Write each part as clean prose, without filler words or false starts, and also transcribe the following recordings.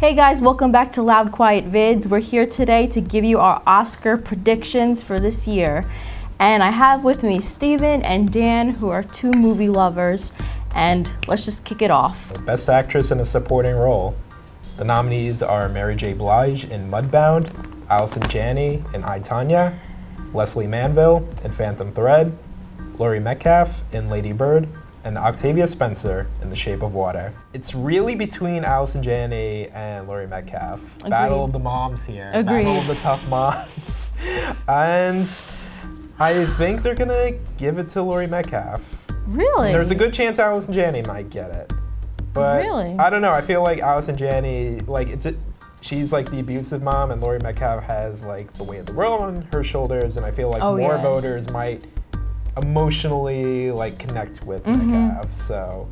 Hey guys, welcome back to Loud Quiet Vids. We're here today to give you our Oscar predictions for this year. And I have with me Steven and Dan, who are two movie lovers. And let's just kick it off. Best Actress in a Supporting Role. The nominees are Mary J. Blige in Mudbound, Allison Janney in Tonya, Lesley Manville in Phantom Thread, Laurie Metcalf in Lady Bird, and Octavia Spencer in The Shape of Water. It's really between Allison Janney and Laurie Metcalf. Agreed. Battle of the moms here. Agreed. Battle of the tough moms. And I think they're gonna give it to Laurie Metcalf. Really? There's a good chance Allison Janney might get it. But really? I don't know, I feel like Allison Janney, she's like the abusive mom, and Laurie Metcalf has like the weight of the world on her shoulders, and I feel like more voters might emotionally like connect with Metcalf. So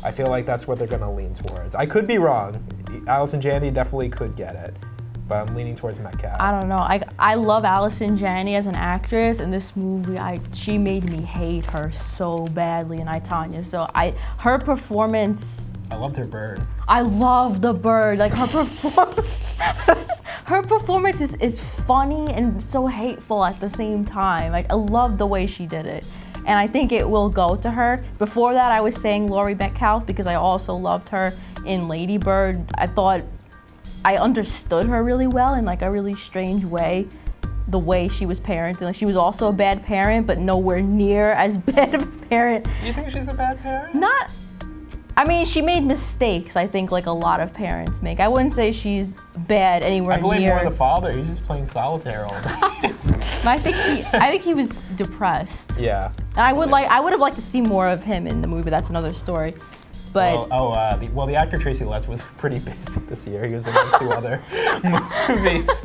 I feel like that's what they're gonna lean towards. I could be wrong. Allison Janney definitely could get it, but I'm leaning towards Metcalf. I don't know. I love Allison Janney as an actress. In this movie, she made me hate her so badly in Tonya. So her performance. I loved her bird. I love the bird. Like her performance is funny and so hateful at the same time. Like I love the way she did it. And I think it will go to her. Before that, I was saying Laurie Metcalf because I also loved her in Lady Bird. I thought I understood her really well in like a really strange way, the way she was parenting. Like she was also a bad parent, but nowhere near as bad of a parent. You think she's a bad parent? I mean, she made mistakes, I think, like a lot of parents make. I wouldn't say she's bad anywhere near. I blame more the father. He's just playing solitaire all day. I think he was depressed. Yeah. And I would have liked to see more of him in the movie. That's another story. But the actor Tracy Letts was pretty basic this year. He was in like 2 other movies.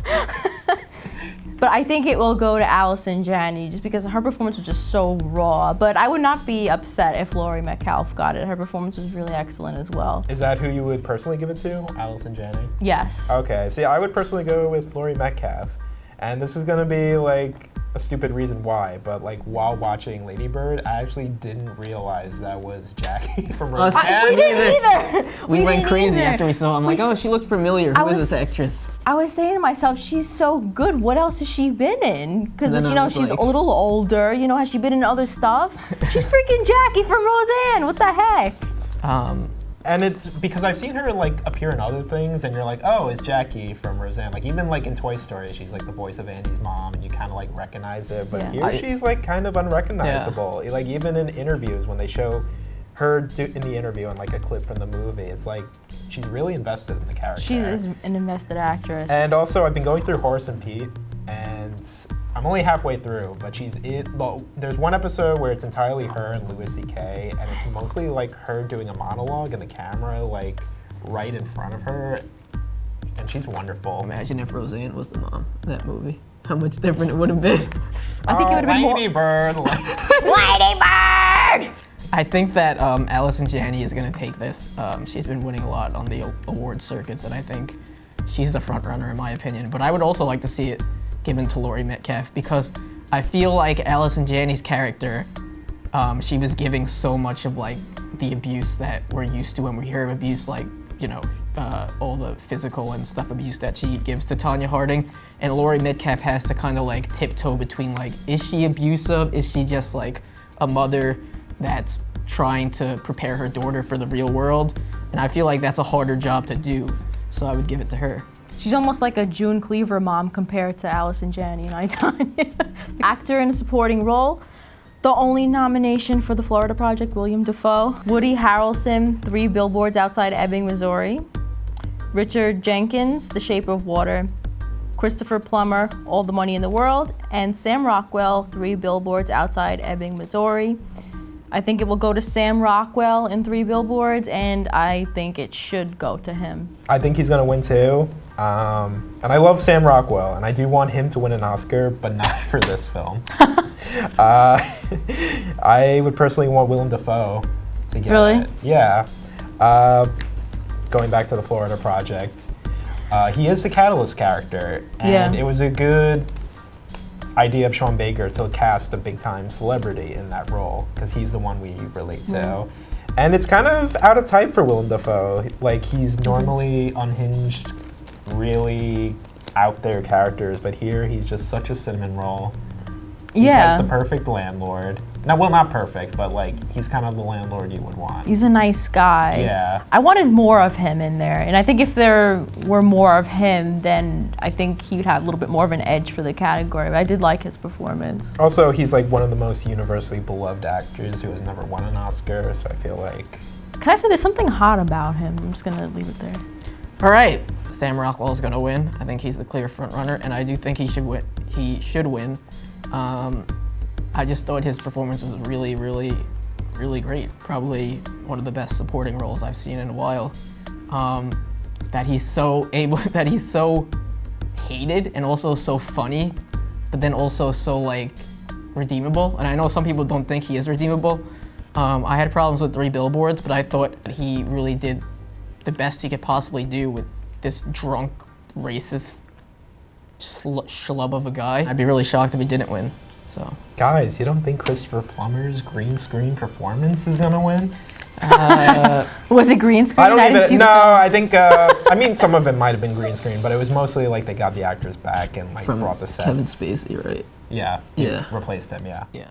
But I think it will go to Allison Janney just because her performance was just so raw. But I would not be upset if Laurie Metcalf got it. Her performance was really excellent as well. Is that who you would personally give it to? Allison Janney? Yes. Okay. See, I would personally go with Laurie Metcalf. And this is gonna be like a stupid reason why, but like while watching Lady Bird, I actually didn't realize that was Jackie from Roseanne. We didn't either. We went crazy after we saw. I'm like, oh, she looked familiar. Who is this actress? I was saying to myself, she's so good. What else has she been in? Because she's a little older. Has she been in other stuff? She's freaking Jackie from Roseanne. What the heck? And it's because I've seen her like appear in other things, and you're like, oh, it's Jackie from Roseanne. Like even like in Toy Story, she's like the voice of Andy's mom, and you kind of like recognize it. But here she's like kind of unrecognizable. Yeah. Like even in interviews, when they show her in the interview and like a clip from the movie, it's like she's really invested in the character. She is an invested actress. And also, I've been going through Horace and Pete, and I'm only halfway through, but there's one episode where it's entirely her and Louis C.K., and it's mostly like her doing a monologue and the camera like right in front of her, and she's wonderful. Imagine if Roseanne was the mom in that movie. How much different it would have been. I think it would have been Lady Bird. Lady Bird! I think that Allison Janney is going to take this. She's been winning a lot on the award circuits, and I think she's the front runner in my opinion. But I would also like to see it given to Laurie Metcalf because I feel like Allison Janney's character, she was giving so much of like the abuse that we're used to when we hear of abuse, like all the physical and stuff abuse that she gives to Tonya Harding, and Laurie Metcalf has to kind of like tiptoe between like, is she abusive? Is she just like a mother that's trying to prepare her daughter for the real world? And I feel like that's a harder job to do, so I would give it to her. She's almost like a June Cleaver mom compared to Allison Janney and Tonya. Actor in a supporting role. The only nomination for the Florida Project, Willem Dafoe. Woody Harrelson, 3 Billboards Outside Ebbing, Missouri. Richard Jenkins, The Shape of Water. Christopher Plummer, All the Money in the World. And Sam Rockwell, 3 Billboards Outside Ebbing, Missouri. I think it will go to Sam Rockwell in 3 Billboards, and I think it should go to him. I think he's gonna win too. And I love Sam Rockwell, and I do want him to win an Oscar, but not for this film. I would personally want Willem Dafoe to get it. Yeah. Going back to the Florida Project, he is the Catalyst character, and it was a good idea of Sean Baker to cast a big-time celebrity in that role, because he's the one we relate to. And it's kind of out of type for Willem Dafoe. Like, he's normally unhinged, really out there characters, but here he's just such a cinnamon roll. He's like the perfect landlord. No, well, not perfect, but like he's kind of the landlord you would want. He's a nice guy. Yeah. I wanted more of him in there, and I think if there were more of him, then I think he'd have a little bit more of an edge for the category. But I did like his performance. Also, he's like one of the most universally beloved actors who has never won an Oscar, so I feel like... Can I say there's something hot about him? I'm just gonna leave it there. All right, Sam Rockwell's gonna win. I think he's the clear front runner, and I do think he should win. I just thought his performance was really, really, really great. Probably one of the best supporting roles I've seen in a while. That he's so hated and also so funny, but then also so like redeemable. And I know some people don't think he is redeemable. I had problems with 3 Billboards, but I thought that he really did the best he could possibly do with this drunk, racist schlub of a guy. I'd be really shocked if he didn't win. So. Guys, you don't think Christopher Plummer's green screen performance is gonna win? Was it green screen? I think, I mean, some of it might have been green screen, but it was mostly like they got the actors back and like brought the sets. Kevin Spacey, right? Yeah. Yeah. Replaced him, yeah. Yeah.